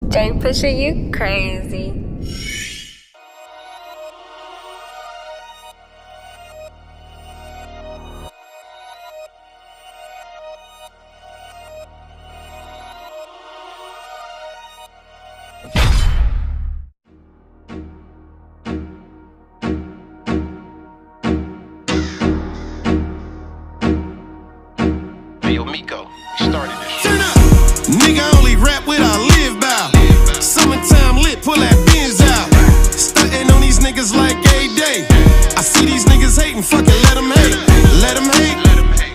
Jane Pusher, you crazy. Nigga only rap what I live by. Summertime lit, pull that Benz out. Stuntin' on these niggas like a day. I see these niggas hating, fuck it, let them hate. Let them hate,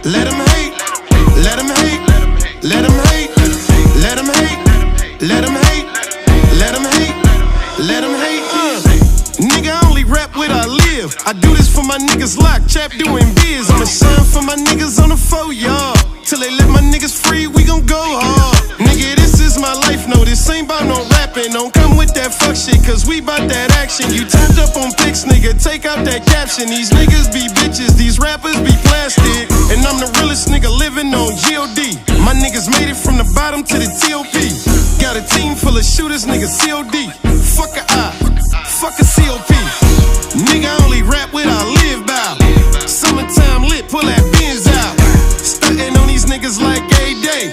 let them hate, let them hate, let them hate, let them hate, let them hate, let them hate, let them hate. Nigga I only rap what I live. I do this for my niggas locked, chap doing biz. I'ma shine for my niggas on the 4-yard. Till they let my niggas free, we gon' go hard. Nigga, this is my life, no, this ain't about no rapping. Don't come with that fuck shit, cause we bout that action. You turned up on pics, nigga, take out that caption. These niggas be bitches, these rappers be plastic. And I'm the realest nigga living on G.O.D. My niggas made it from the bottom to the T.O.P. Got a team full of shooters, nigga, C.O.D. Fuck a I, fuck a C.O.P. Nigga, I only rap what I live by. Summertime lit, pull that Benz out. Stuntin' on these niggas like a day.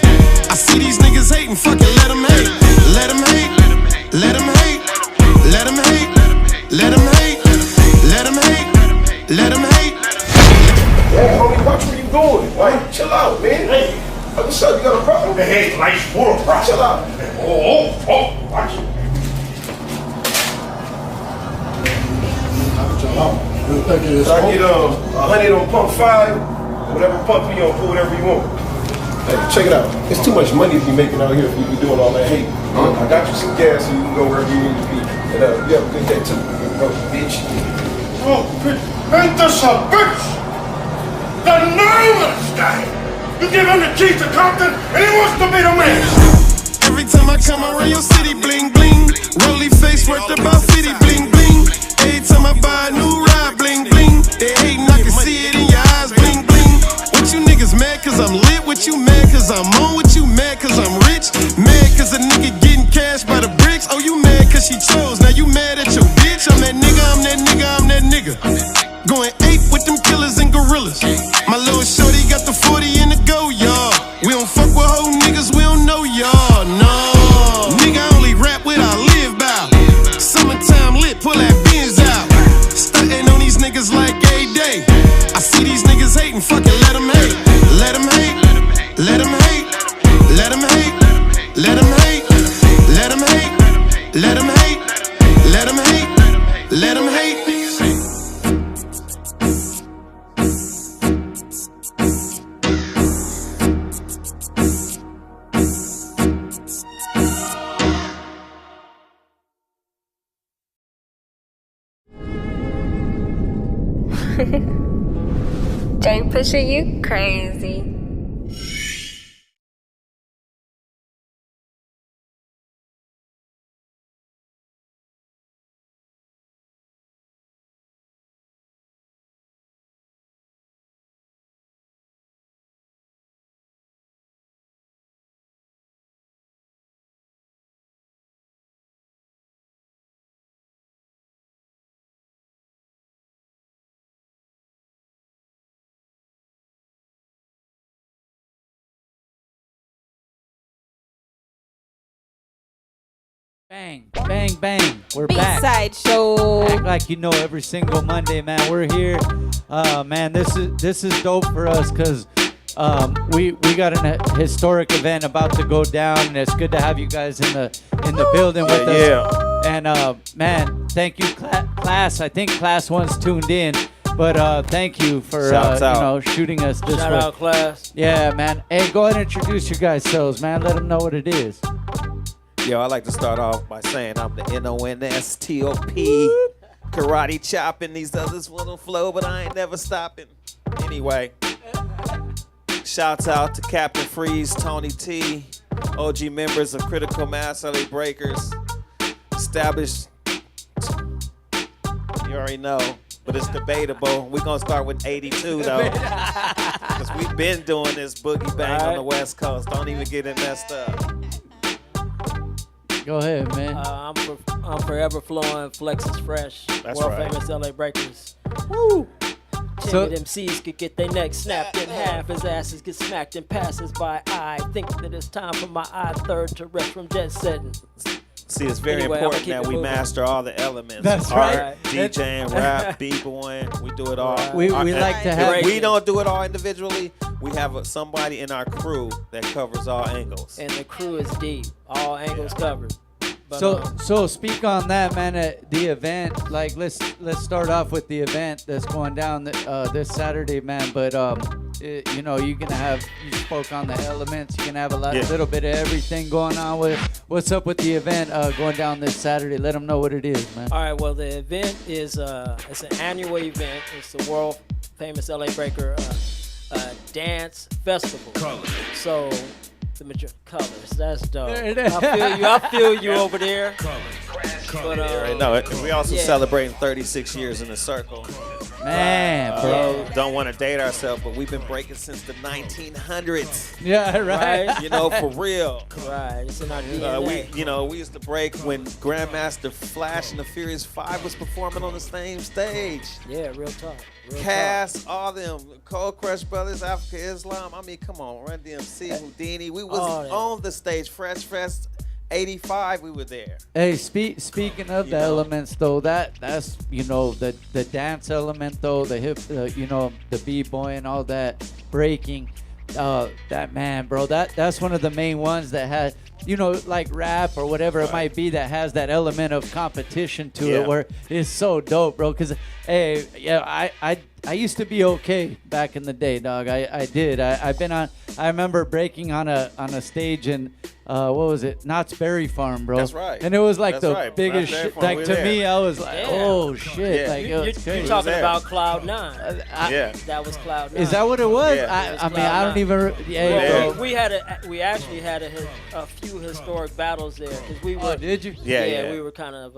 I see these niggas hating, fuck it, let them hate. Let them hate, let them hate, let them hate, let them hate, let them hate, let them hate. Hey, homie, watch where you going. Like, chill out, man. Hey. What's up? You got a problem? Hey, life's full of problems. Chill out. Watch it. So I get 100 on pump 5, whatever pump you on, pull whatever you want. Hey, check it out. It's too much money to be making out here if you be doing all that hate. I got you some gas so you can go wherever you need to be. And you have a good day too. Bitch. Oh, bitch. Ain't this a bitch? The nerve of this guy. You give him the keys to Compton and he wants to be the man. Every time I come around your city, bling bling. Rolly face worth about 50, bling bling. Every time I buy a new ride, bling bling. They hating, I can see it in your eyes, bling bling. What you niggas mad cause I'm lit? What you mad cause I'm on? What you mad cause I'm rich? Mad cause a nigga getting cash by the bricks? Oh, you mad cause she chose, now you mad at your bitch? I'm that nigga, I'm that nigga, I'm that nigga. Going ape with them killers and gorillas. My little shorty got the 40 in the go, y'all. We don't fuck with whole niggas, we don't know y'all, no. Nigga I only rap what I live by. Summertime lit, pull that Benz out. Stuntin' on these niggas like a day. I see these niggas hating, fuck it, let them hate. Let them hate, let them hate, let them hate, let them hate, let them hate, let them hate, let them hate, let them hate. Jane Pusher, you crazy. Bang, bang, bang. We're back. B-side show. Act like you know every single Monday, man. We're here. Man, this is dope for us because we got a historic event about to go down, and it's good to have you guys in the building with us. Yeah. And man, thank you, class. I think class one's tuned in. But thank you for shooting us this way. Shout out, class. Yeah, man. Hey, go ahead and introduce your guys' selves, man. Let them know what it is. Yo, I like to start off by saying I'm the NONSTOP. Karate chopping, these others will flow, but I ain't never stopping. Anyway, shouts out to Captain Freeze, Tony T, OG members of Critical Mass, LA Breakers. Established, you already know, but it's debatable. We're going to start with 82, though. Because we've been doing this boogie bang on the West Coast. Don't even get it messed up. Go ahead, man. I'm forever flowing. Flex is fresh. That's World right. famous LA Breakers. Woo! So- Timid MCs could get their necks snapped in half as asses get smacked and passes by. I think that it's time for my third to rest from jet setting. See, it's very Anyway, I'ma important keep that it we moving. master all the elements. That's Art, right. DJing, rap, b-boying, we do it all. We like to have- If we don't do it all individually, we have somebody in our crew that covers all angles. And the crew is deep. All angles covered. But, So speak on that, man. The event, like let's start off with the event that's going down this Saturday, man. But you know, you spoke on the elements. You can have a little bit of everything going on with what's up with the event going down this Saturday. Let them know what it is, man. all right, well, the event is it's an annual event. It's the world famous LA Breaker dance festival. So the major colors. That's dope. There it is. I feel you over there. But Right, no, and we also celebrating 36 years in the circle. Man, bro. Don't want to date ourselves, but we've been breaking since the 1900s. Yeah, right. Right? You know, for real. Right, it's in our DNA. We used to break when Grandmaster Flash and the Furious 5 was performing on the same stage. Yeah, real talk. Real Cass, all them, Cold Crush Brothers, Africa Islam. I mean, come on, Run DMC, Houdini. We was All that. on the stage, Fresh Fest 85. We were there. Hey, speaking of the elements though, that's you know the dance element though, the hip, you know, the b-boy and all that breaking, that man, bro, that's one of the main ones that has, you know, like rap or whatever it might be, that has that element of competition to it, where it's so dope, bro. Cause hey, yeah, I used to be okay back in the day, dog. I did. I've been on. I remember breaking on a stage in what was it? Knott's Berry Farm, bro. That's right. And it was like That's the right. biggest Knott's Berry shit. Farm, Like we to there. me, I was like, Yeah. oh shit, Yeah. like it was You're crazy. talking there. about Cloud 9. Yeah. That was Cloud 9. Is that what it was? Yeah. I mean, I don't even. Yeah, Well, bro. we actually had a few historic battles there because we were. Oh, did you? Yeah. We were kind of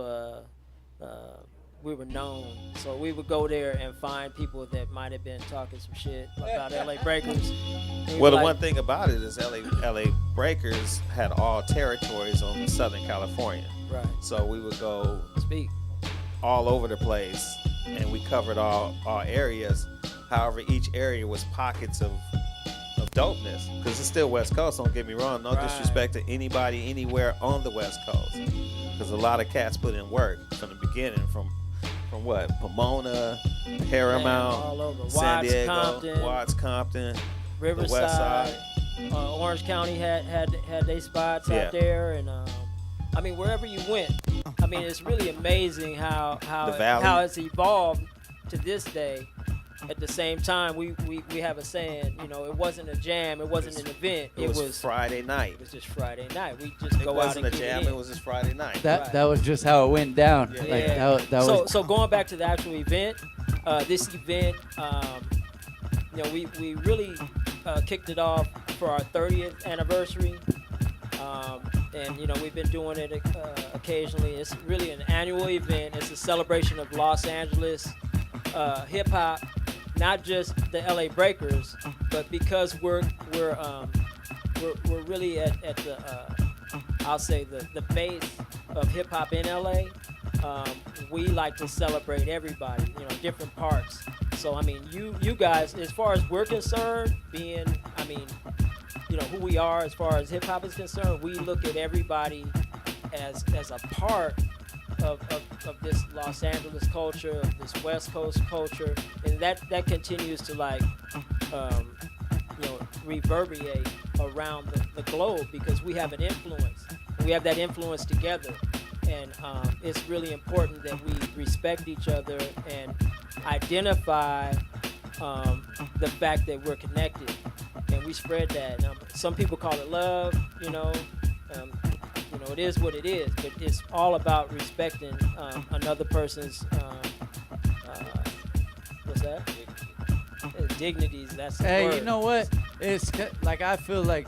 we were known, so we would go there and find people that might have been talking some shit about LA Breakers. And we'd Well, be the like, one thing about it is LA Breakers had all territories on Southern California. right, So we would go speak. all over the place, and we covered all areas. However, each area was pockets of dopeness, because it's still West Coast. Don't get me wrong. No Right. disrespect to anybody anywhere on the West Coast, because a lot of cats put in work from the beginning, from what, Pomona, Paramount, all over. San Watts, Diego, Compton, Watts, Compton, Riverside, the West Side. Orange County had their spots Yeah. out there, and I mean wherever you went. I mean it's really amazing how The Valley. how it's evolved to this day. At the same time, we have a saying, you know, it wasn't a jam, it wasn't an event, It was Friday night. It was just Friday night. We just It go out wasn't and a get jam. it in. It was just Friday night. That was just how it went down. Like that was. So going back to the actual event, this event, you know, we really kicked it off for our 30th anniversary, and you know we've been doing it occasionally. It's really an annual event. It's a celebration of Los Angeles hip hop, not just the LA Breakers, but because we're really at the I'll say the base of hip hop in LA. We like to celebrate everybody, you know, different parts. So I mean, you guys, as far as we're concerned, being, I mean, you know, who we are as far as hip hop is concerned, we look at everybody as a part of this Los Angeles culture, of this West Coast culture, and that continues to like, you know, reverberate around the globe because we have an influence. We have that influence together, and it's really important that we respect each other and identify the fact that we're connected, and we spread that. Some people call it love, you know. You know, it is what it is, but it's all about respecting another person's what's that? Dignities. That's the Hey, word. you know what? It's like I feel like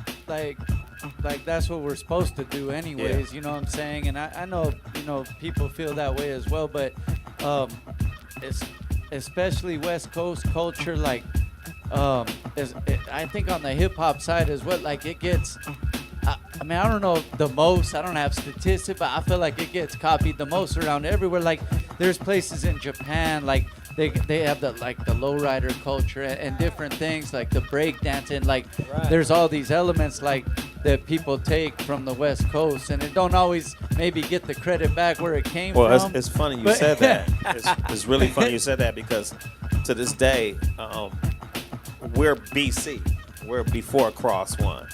that's what we're supposed to do anyways. You know what I'm saying? And I know, you know, people feel that way as well, but it's especially West Coast culture, like I think on the hip hop side as well, like it gets I mean, I don't know the most. I don't have statistics, but I feel like it gets copied the most around everywhere. Like, there's places in Japan, like they have the lowrider culture and different things like the break dancing. Like, there's all these elements like that people take from the West Coast, and it don't always maybe get the credit back where it came from. Well, it's funny you said that. It's really funny you said that because to this day, we're BC. We're before Cross One.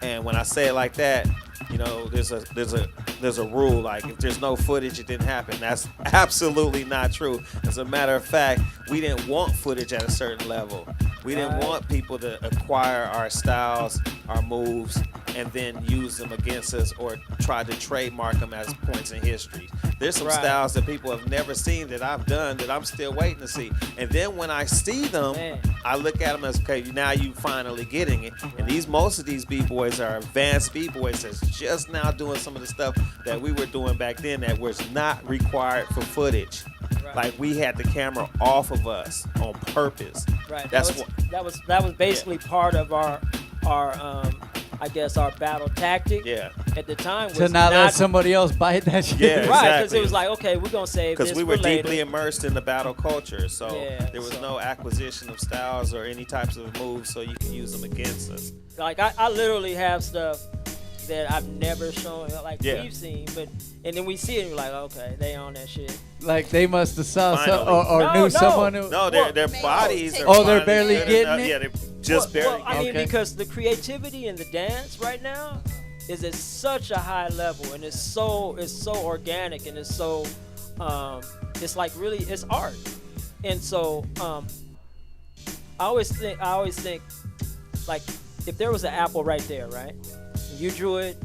And when I say it like that, you know, there's a rule, like if there's no footage, it didn't happen. That's absolutely not true. As a matter of fact, we didn't want footage at a certain level. We didn't want people to acquire our styles, our moves, and then use them against us or try to trademark them as points in history. There's some styles that people have never seen that I've done that I'm still waiting to see. And then when I see them, I look at them as, okay, now you finally getting it. And most of these B-boys are advanced B-boys that's just now doing some of the stuff that we were doing back then that was not required for footage. Like, we had the camera off of us on purpose. Right. That's that was basically part of our I guess our battle tactic at the time was to not let somebody else bite that shit. Yeah, right, because it was like, okay, we're gonna save this because we were later. deeply immersed in the battle culture, so there was no acquisition of styles or any types of moves, so you can use them against us. Like I literally have stuff that I've never shown, like we've seen, and then we see it and we're like, okay, they on that shit. Like they must have saw or knew someone who. No, their bodies. They're barely getting it. Yeah, they're just barely. I mean, because the creativity in the dance right now is at such a high level, and it's so organic, and it's so it's like really it's art, and so I always think like if there was an apple right there, right? You drew it,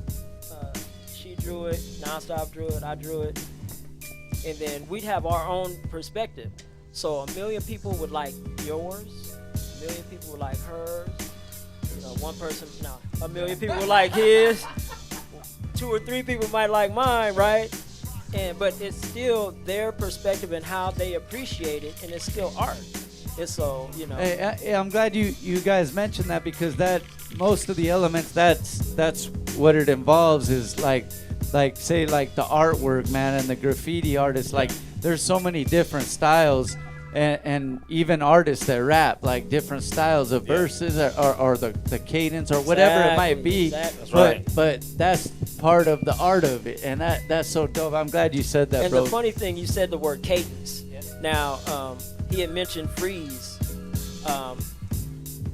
she drew it, Nonstop drew it, I drew it, and then we'd have our own perspective. So 1 million people would like yours, 1 million people would like hers, you know, 1 million people would like his, 2 or 3 people might like mine, right? But it's still their perspective and how they appreciate it, and it's still art. It's so, you know. Hey, I'm glad you guys mentioned that, because that most of the elements that's what it involves is like say like the artwork, man, and the graffiti artists. Like there's so many different styles, and even artists that rap like different styles of verses or the cadence or whatever it might be. Exactly. But that's part of the art of it, and that's so dope. I'm glad you said that, and bro. And the funny thing, you said the word cadence. Now, he had mentioned freeze.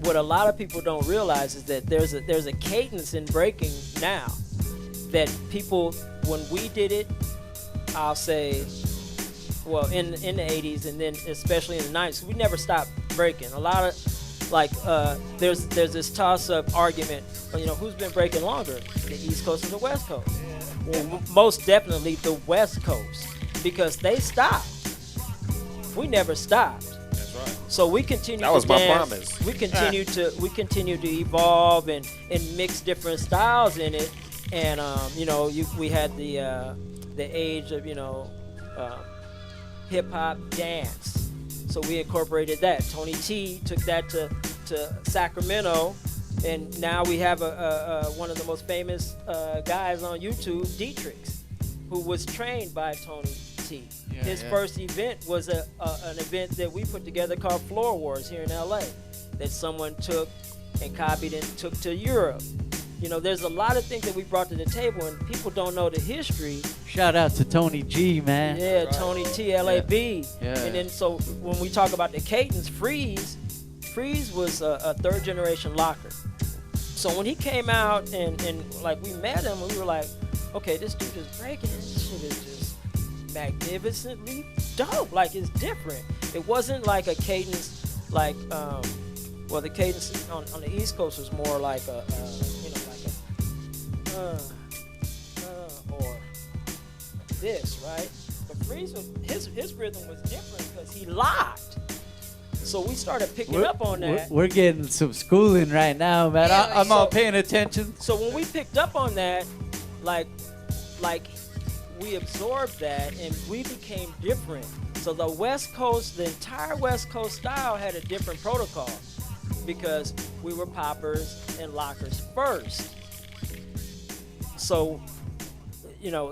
What a lot of people don't realize is that there's a cadence in breaking now that people, when we did it, I'll say, well, in the 80s and then especially in the 90s, we never stopped breaking. A lot of, like, there's this toss-up argument, you know, who's been breaking longer, the East Coast or the West Coast? Well, most definitely the West Coast, because they stopped. We never stopped. That's right. So we continue that was to my dance. promise. We continue to evolve and mix different styles in it. And you know, we had the age of, you know, hip hop dance. So we incorporated that. Tony T took that to Sacramento, and now we have one of the most famous guys on YouTube, Drakk, who was trained by Tony T. His first event was an event that we put together called Floor Wars here in LA, that someone took and copied and took to Europe. You know, there's a lot of things that we brought to the table, and people don't know the history. Shout out to Tony G, man. Yeah, right. Tony T, LAB. Yeah. And then so when we talk about the cadence, Freeze was a third generation locker. So when he came out and like we met him, we were like, okay, this dude is breaking. This shit is just magnificently dope. Like, it's different. It wasn't like a cadence like well, the cadence on the East Coast was more like a you know, like a or this, right? But Freeze was his rhythm was different because he locked. So we started picking up on that. We're getting some schooling right now, man. I'm all paying attention. So when we picked up on that, like we absorbed that and we became different. So the West Coast, the entire West Coast style had a different protocol because we were poppers and lockers first. so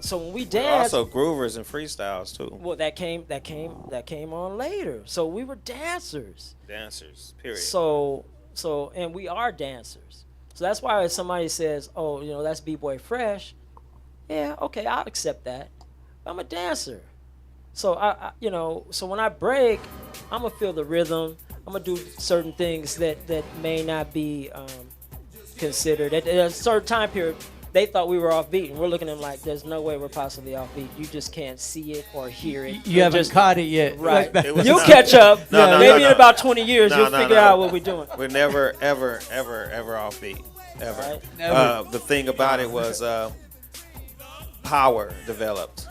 so when we There are danced, also groovers and freestyles too. well, that came on later. So we were dancers. Dancers, period. So and we are dancers. So that's why if somebody says, "Oh, that's B-boy fresh," yeah, okay, I'll accept that. I'm a dancer. So so when I break, I'm gonna feel the rhythm. I'm gonna do certain things that may not be considered at a certain time period. They thought we were off beat, and we're looking at them like, there's no way we're possibly off beat. You just can't see it or hear it. You haven't caught it yet. Right. Like You'll catch up. No, Maybe in about 20 years, you'll figure out what we're doing. We're never, ever, ever, ever off beat. Ever. Right. Never. The thing about it was power developed.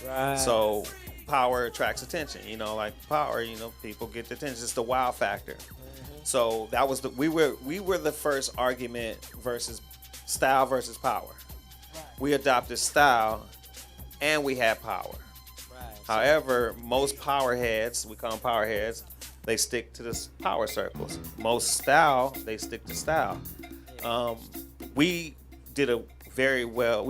Right. So power attracts attention. Like power, people get the attention. It's the wow factor. So that was we were the first argument versus style versus power. Right. We adopted style, and we had power. Right. However, most power heads, we call them power heads, they stick to the power circles. Most style, they stick to style. We did very well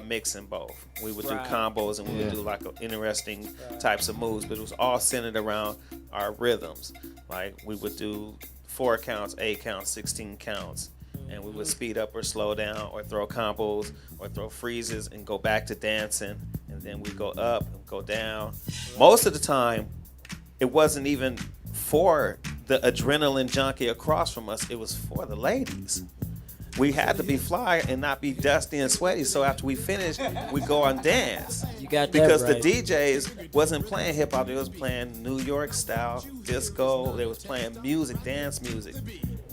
mixing both. We would do combos, and we would do like interesting types of moves, but it was all centered around our rhythms. Like we would do 4 counts, 8 counts, 16 counts, and we would speed up or slow down or throw combos or throw freezes and go back to dancing, and then we go up and go down. Most of the time, it wasn't even for the adrenaline junkie across from us, it was for the ladies. We had to be fly and not be dusty and sweaty. So after we finished, we go and dance. You got that because right. the DJs wasn't playing hip hop; they was playing New York style disco. They was playing music, dance music,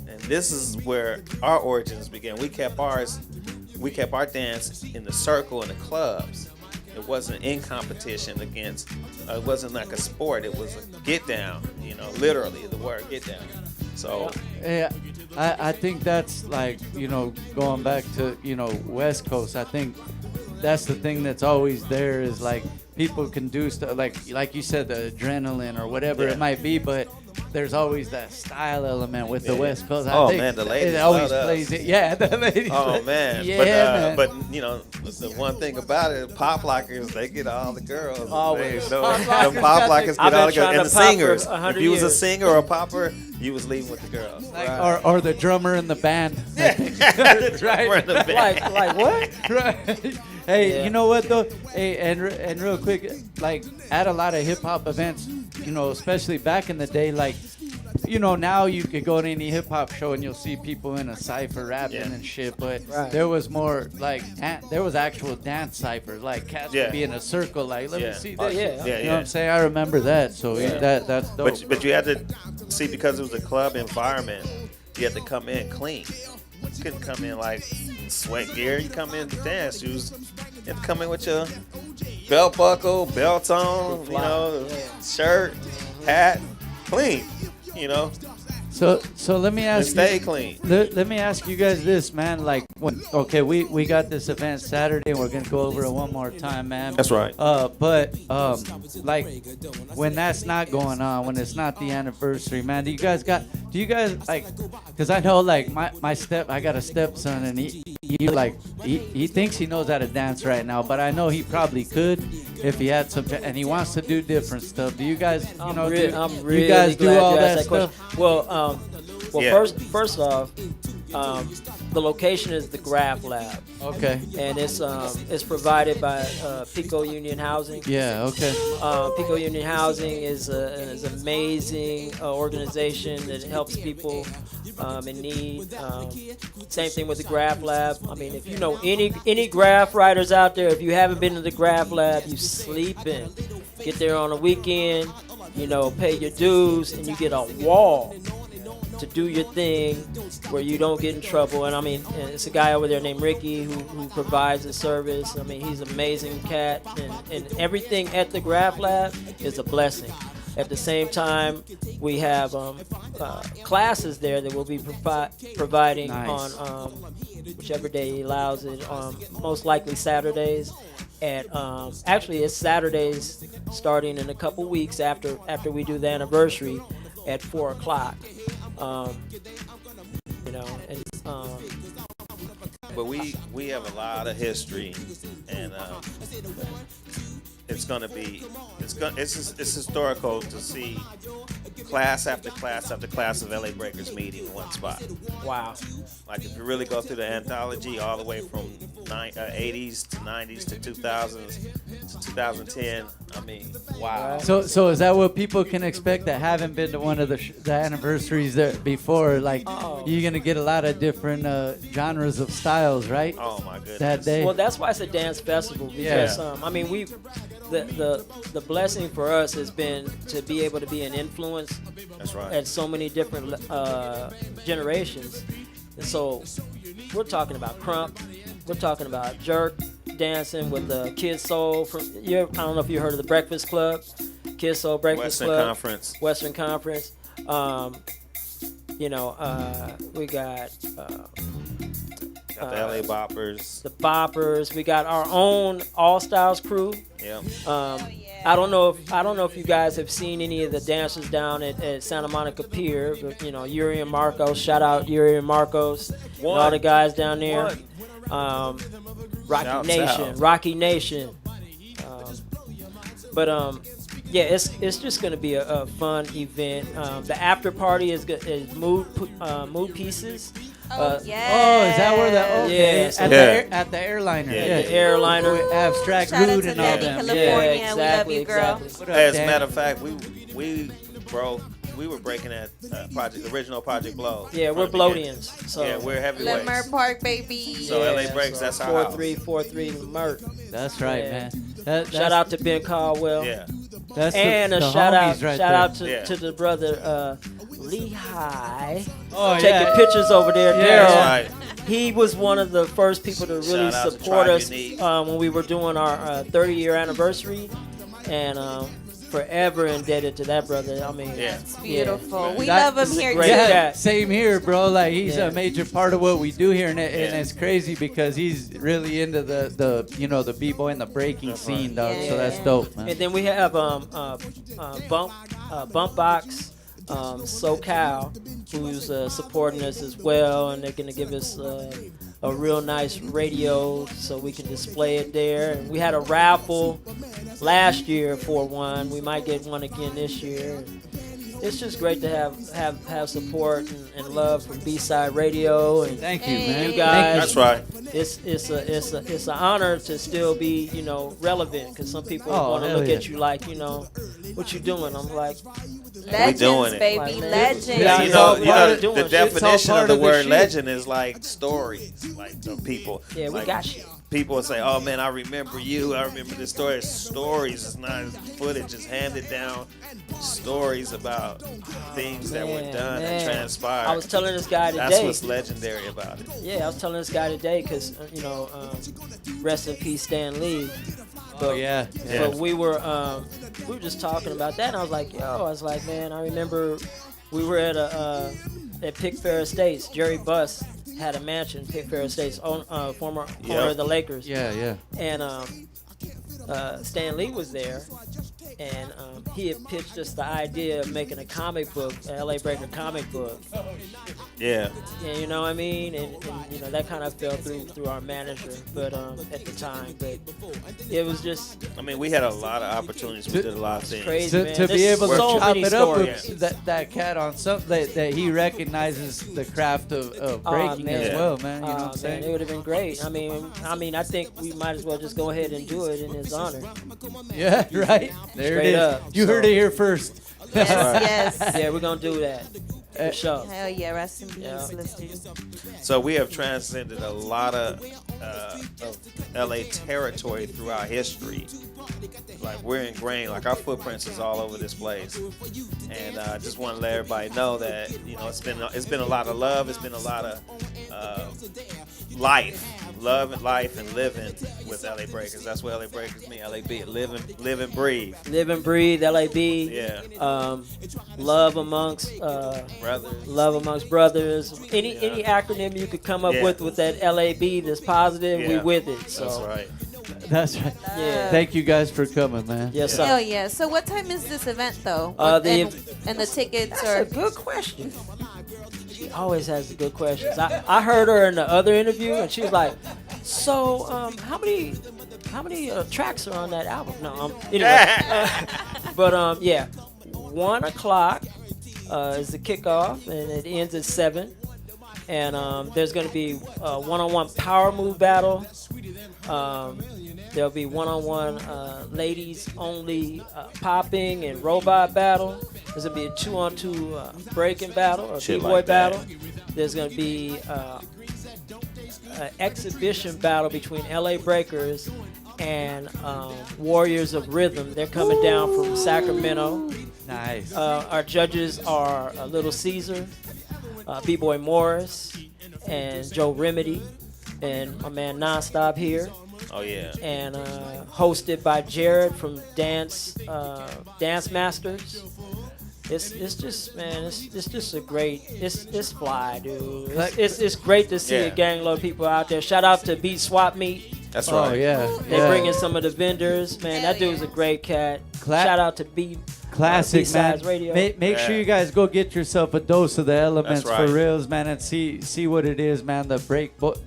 and this is where our origins began. We kept our dance in the circle in the clubs. It wasn't in competition against. It wasn't like a sport. It was a get down. Literally the word get down. So yeah, I think that's like, going back to, West Coast. I think that's the thing that's always there is like people can do stuff like you said, the adrenaline or whatever it might be, but there's always that style element with the West Coast. I think man, the ladies it always love plays us. it. Yeah, the ladies. Oh man, yeah, man. But the one thing about it, pop lockers, they get all the girls. Always. Them pop lockers get all the girls, and the singers. If you was a years. singer or a popper, you was leaving with the girls. Or the drummer in the band. That's right. Like what? Right. Hey, you know what though? Hey, and real quick, like at a lot of hip hop events, especially back in the day, like, now you could go to any hip hop show and you'll see people in a cypher rapping and shit, but there was more like there was actual dance cyphers, like cats would be in a circle, like let me see this. You know what I'm saying? I remember that, so that's dope. But you had to see, because it was a club environment, you had to come in clean. You couldn't come in like sweat gear. You come in to dance. You had to come in with your belt buckle, belt on, shirt, hat, clean. So let me ask stay clean. Let me ask you guys this, man. Like, we got this event Saturday, and we're gonna go over it one more time, man. That's right. But like when that's not going on, when it's not the anniversary, man. Do you guys like? Because I know, like I got a stepson, and he thinks he knows how to dance right now, but I know he probably could if he had some, and he wants to do different stuff. Do you guys, I'm really you guys do glad all you that asked stuff? Question. First off, the location is the Graph Lab. Okay. And it's provided by Pico Union Housing. Yeah. Okay. Pico Union Housing is an amazing organization that helps people in need. Same thing with the Graph Lab. I mean, if you know any graph writers out there, if you haven't been to the Graph Lab, you sleeping. Get there on a weekend, pay your dues, and you get a wall to do your thing where you don't get in trouble. And I mean, it's a guy over there named Ricky who provides the service. I mean, he's an amazing cat, and everything at the Graph Lab is a blessing. At the same time, we have classes there that we'll be providing on whichever day he allows it, most likely Saturdays. Actually, it's Saturdays starting in a couple weeks after we do the anniversary at 4:00. but we have a lot of history, and it's gonna be it's historical to see class after class after class of LA Breakers meeting in one spot. Wow. Like if you really go through the anthology all the way from 80s to 90s to 2000s to 2010, I mean, wow. So is that what people can expect that haven't been to one of the anniversaries there before? Like, you're gonna get a lot of different genres of styles, right? Oh my goodness. That day. Well, that's why it's a dance festival because I mean the blessing for us has been to be able to be an influence. That's right. At so many different generations, and so we're talking about Crump, we're talking about Jerk dancing with the Kid Soul from. I don't know if you heard of the Breakfast Club, Kid Soul Breakfast Club, Western Conference. We got. Got the LA Boppers. The Boppers. We got our own All Styles crew. Yeah. I don't know if you guys have seen any of the dancers down at Santa Monica Pier, but Yuri and Marcos. Shout out Yuri and Marcos. And all the guys down there. Rocky Nation. Yeah, it's just gonna be a fun event. The after party is mood pieces. Oh, is that where that? Okay. Yeah, at the airliner. Yeah, the airliner. Abstract Mood and all them. Yeah, exactly, exactly. As a matter of fact, we were breaking that original Project Blow. Yeah, we're Blodians. So yeah, we're heavyweights. Leimert Park, baby. So LA Breaks, that's our 4343 Mert. That's right, man. Shout out to Ben Caldwell. Yeah. That's and the a shout out right to the brother Lihai. Oh, taking pictures over there. Yeah, Daryl. Right. He was one of the first people to really support us when we were doing our 30-year anniversary, and forever indebted to that brother. I mean, that's beautiful. Yeah. We love him here too. Yeah, same here, bro. Like he's a major part of what we do here, and it's crazy because he's really into the b-boy and the breaking scene, dog. So that's dope, man. And then we have Bump Box. SoCal, who's supporting us as well, and they're going to give us a real nice radio so we can display it there. And we had a raffle last year for one. We might get one again this year. It's just great to have support and love from B-Side Radio. And thank you, man. You guys. That's right. It's an honor to still be relevant, because some people want to look at you like what you doing. I'm like. Legends, doing it. baby, like, legends. The definition of the word legend is like stories, like people. Yeah, we got you. People will say, "Oh man, I remember you. I remember this story." Stories. It's not footage. It's handed down stories about things that were done and transpired. I was telling this guy today. That's what's legendary about it. Yeah, I was telling this guy today because rest in peace, Stan Lee. But, But we were just talking about that, and I was like, man, I remember we were at Pickfair Estates. Jerry Buss had a mansion, Pickfair Estates, former owner of the Lakers. Yeah. And Stan Lee was there, and he had pitched us the idea of making a comic book, an LA Breaker comic book. Yeah. And you know what I mean? And that kind of fell through our manager, but at the time. But it was just. I mean, we had a lot of opportunities. We did a lot of things. Crazy, to be able to chop it up stories. with that cat on something that he recognizes the craft of breaking as well, man. You know what I'm saying? It would have been great. I mean, I think we might as well just go ahead and do it in his honor. Yeah, right. There Straight it is. Up. You heard it here first. Yes. Yeah, we're gonna do that. For sure. Hell yeah, rest in peace, listeners. So we have transcended a lot of LA territory throughout history. Like we're ingrained, like our footprints is all over this place. And I just want to let everybody know that it's been a lot of love. It's been a lot of love and life and living with LA Breakers. That's what LA Breakers mean. LAB, live and breathe. Live and breathe, LAB. Yeah. Love amongst brothers. Love amongst brothers. Any acronym you could come up with that LAB that's positive, we with it. So. That's right. That's right. Yeah. Thank you guys for coming, man. Yes, sir. Hell yeah. So what time is this event though? And the tickets That's are a good question. always has the good questions. I heard her in the other interview, and she was like, "So, how many tracks are on that album?" No, anyway, but yeah, 1 o'clock is the kickoff, and it ends at 7. And there's going to be a one-on-one power move battle. There'll be one-on-one ladies only popping and robot battle. There's going to be a 2-on-2 breaking battle or Shit b-boy like that. battle. There's going to be an exhibition battle between LA Breakers and Warriors of Rhythm. They're coming down from Sacramento. Nice. Our judges are Little Caesar, B-Boy Morris, and Joe Remedy, and my man Nonstop here. Oh yeah. And hosted by Jared from Dance Masters. It's just, man, it's just a great, it's fly, dude. It's great to see a gang load of people out there. Shout out to Beat Swap Meet. That's right. Oh yeah. They bring in some of the vendors, man. That dude's a great cat. Shout out to Classic, man. B-Sides Radio. Make sure you guys go get yourself a dose of the elements That's right. for reals, man, and see what it is, man. The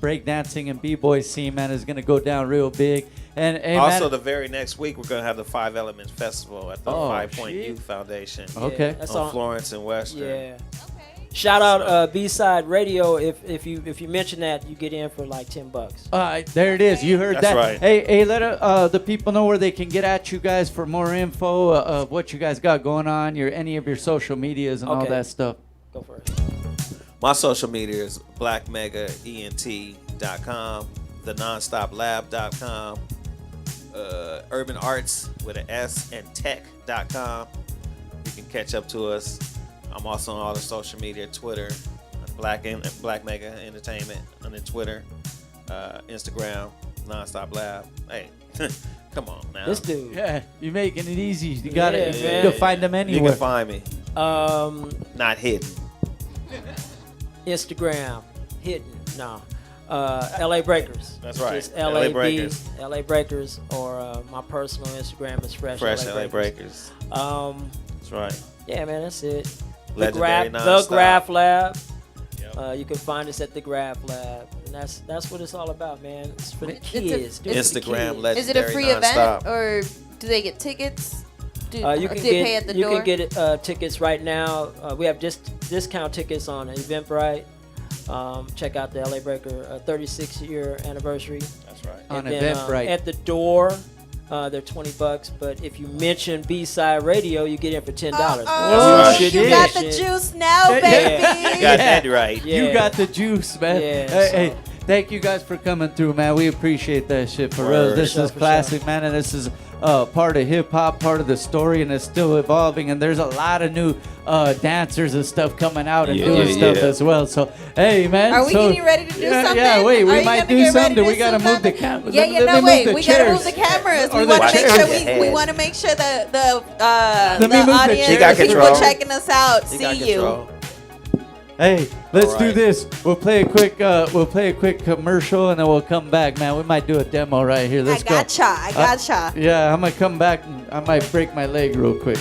break dancing and b-boy scene, man, is gonna go down real big. And hey, Also, man, the very next week, we're going to have the 5 Elements Festival at the 5 Point Youth Foundation. Okay. That's on on Florence and Western. Yeah. Shout out B-Side Radio. If you mention that, you get in for like $10. there it is. You heard That's that. right. Hey, let the people know where they can get at you guys for more info of what you guys got going on, any of your social medias and all Okay. that stuff. Go for it. My social media is blackmegaent.com, thenonstoplab.com, urban arts with an S and tech.com. You can catch up to us. I'm also on all the social media, Twitter, Black Mega Entertainment, on the Twitter, Instagram, Nonstop Lab. Hey, come on now. This dude. Yeah, you're making it easy. You got it. Yeah, You can find them You anywhere. can find me. Not hidden. Instagram, hidden. No. LA Breakers. That's right. Just LA Breakers. LA Breakers, or my personal Instagram is Fresh LA Breakers. That's right. Yeah, man, that's it. Legendary The Nonstop. Graph Lab. Yep. You can find us at the Graph Lab, and that's what it's all about, man. It's for the It's a- kids. Do it for the Instagram kids. Legendary Is it a free Nonstop. event, or do they get tickets? Do You they can pay at the door? You can get tickets right now. We have just discount tickets on Eventbrite. Check out the LA Breaker 36-year anniversary. That's right. On And then, Eventbrite. at the door, they're $20. But if you mention B-Side Radio, you get in for $10. Oh, shit you is. got the juice now, baby. You got that right. Yeah. You got the juice, man. Yeah, Hey, so- thank you guys for coming through, man. We appreciate that shit for Word. real. This For is sure. classic, man, and this is part of hip hop, part of the story, and it's still evolving. And there's a lot of new dancers and stuff coming out and doing stuff as well. So, hey, man. Are we so, getting ready to do something? Yeah, wait, Are we you might gonna do get ready something. to We do gotta move something? the camera. Yeah, Let me wait. move the We gotta move chairs. the cameras. Or We the want to make chairs. sure we want to make sure that the Let me move the audience, chairs. He got the people control. checking us out, You got see you. control. Hey, let's All do right. this. We'll play a quick commercial, and then we'll come back, man. We might do a demo right here. Let's I gotcha. go. Yeah, I'm gonna come back and I might break my leg real quick.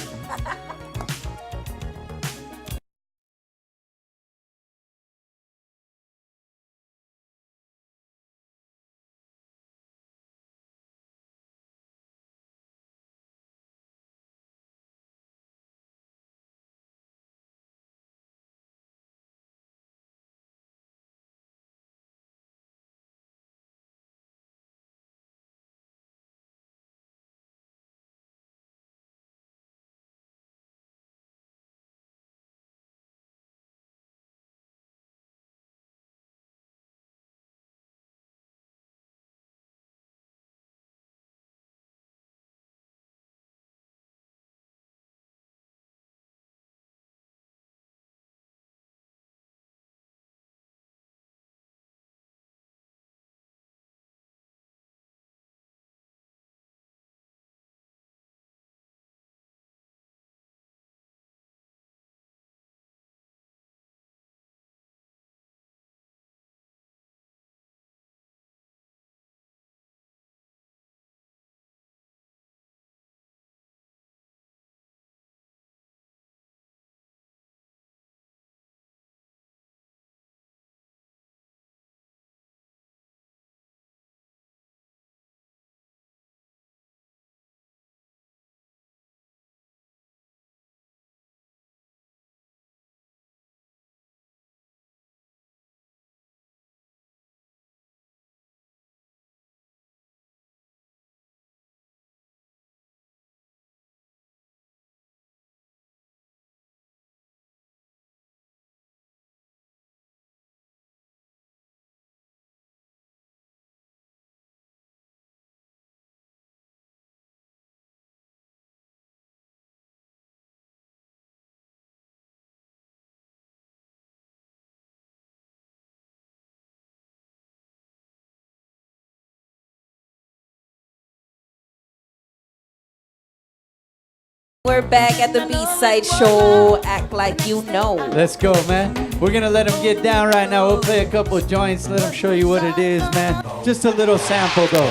We're back at the B-side show. Act like you know. Let's go, man. We're gonna let them get down right now. We'll play a couple of joints, let them show you what it is, man. Just a little sample, though.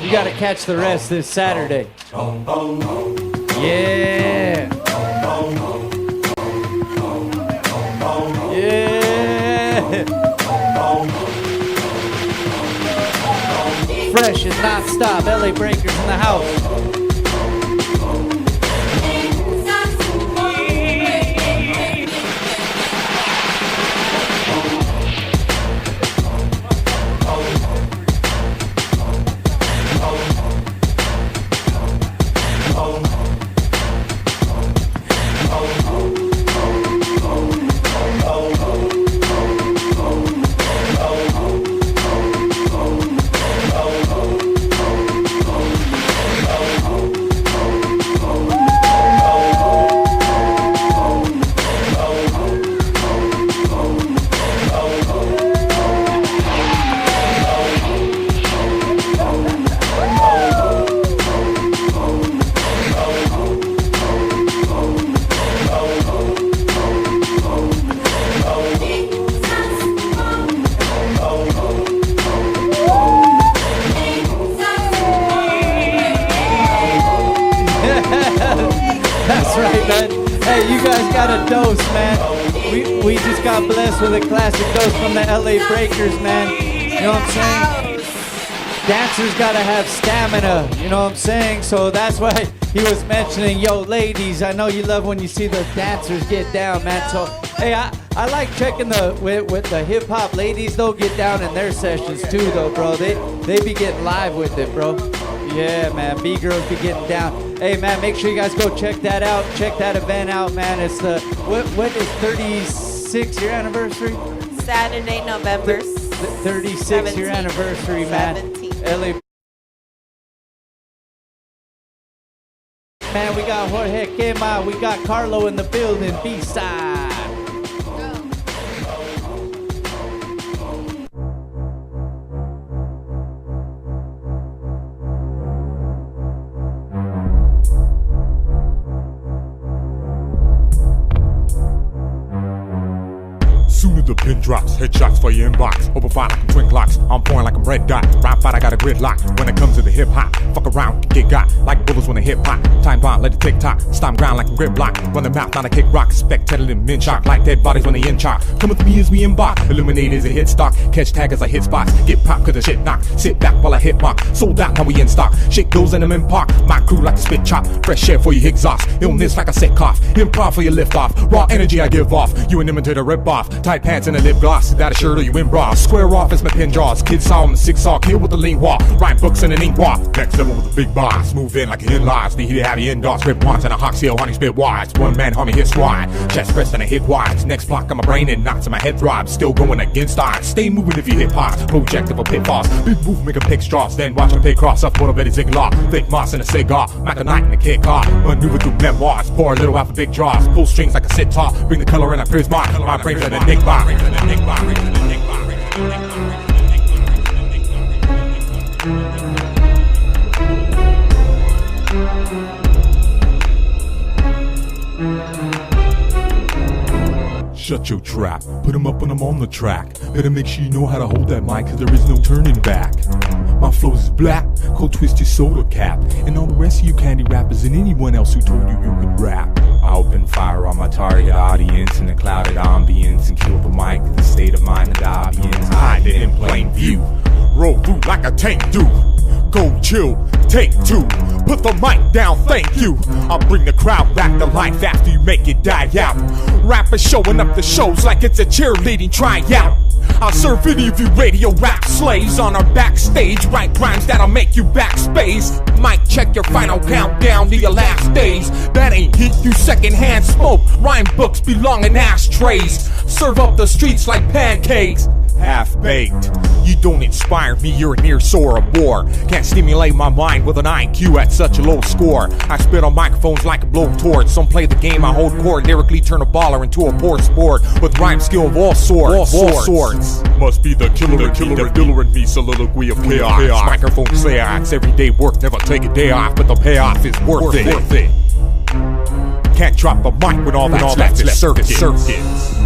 You gotta catch the rest this Saturday. Yeah. Yeah. Fresh and non-stop. LA Breakers in the house. That's right, man. Hey, you guys got a dose, man. We just got blessed with a classic dose from the LA Breakers, man. You know what I'm saying? Dancers gotta have stamina, you know what I'm saying? So that's why he was mentioning, yo, ladies, I know you love when you see the dancers get down, man. So, hey, I like checking with the hip hop ladies. They'll get down in their sessions too, though, bro. They be getting live with it, bro. Yeah, man. B-girls be getting down. Hey, man, make sure you guys go check that out. Check that event out, man. It's the what is 36 year anniversary? Saturday, November 36 year anniversary, man. 17th. LA. Man, we got Jorge Quema, we got Carlo in the building, B-side. Soon as the pin drops, headshots for your inbox. Open fire like I'm twin clocks. I'm pouring like I'm red dot. Rap fight, I got a gridlock. When it comes to the hip hop, fuck around, get got. Like bullets when they hip hop. Time bomb, let it tick tock. Stomp ground like a grip block. Run the mouth, not a kick rock. Spectator and min shock. Like dead bodies when they in chalk. Come with me as we inbox. Illuminate as a hit stock. Catch tag as I hit spots. Get pop cause the shit knock. Sit back while I hit mock. Sold out, now we in stock. Shake those in them in park. My crew like a spit chop. Fresh air for your exhaust. Illness like a sick cough. Improv for your lift off. Raw energy I give off. You an imitator rip off. Tight pants and a lip gloss. That a shirt or you in bra. Square off as my pin jaws. Kids saw him the six-saw. Kill with the lean wall. Write books and an ink wall. Next level with a big boss. Move in like an in-laws. Need to have the indoors. Rip wants and a hawk seal. Honey spit wise. One man homie hits wide. Chest pressed and a hit wise. Next block on my brain and knots in my head throbs. Still going against odds. Stay moving if you hit pause. Projective or pitfalls. Big move make a pick straws. Then watch my pay cross up. What a bet is law. Fake moss and a cigar. Mac a night and a kick off. Maneuver through memoirs. Pour a little out for big draws. Pull strings like a sitar. Bring the color in a prisma. My brains are the Nick bar. Shut your trap, put 'em up when I'm on the track. Better make sure you know how to hold that mic, cause there is no turning back. My flows is black, cold twisted soda cap. And all the rest of you candy rappers and anyone else who told you you could rap. I open fire on my target audience in a clouded ambience and kill the mic, the state of mind of the audience. Hide it in plain view, roll through like a tank do. Go chill, take two, put the mic down, thank you. I'll bring the crowd back to life after you make it die out. Rappers showing up the shows like it's a cheerleading tryout. I'll serve any of you radio rap slaves on our backstage. Write rhymes that'll make you backspace. Mic check your final countdown to your last days. That ain't heat, you secondhand smoke. Rhyme books belong in ashtrays. Serve up the streets like pancakes. Half-baked. You don't inspire me, you're a near sore or bore. Can't stimulate my mind with an IQ at such a low score. I spit on microphones like a blowtorch. Some play the game, I hold court. Lyrically turn a baller into a poor sport. With rhyme skill of all sorts. Must be the killer in me, soliloquy of chaos. Microphone seance, everyday work, never take a day off. But the payoff is worth it. Can't drop a mic when all that's left is circuit.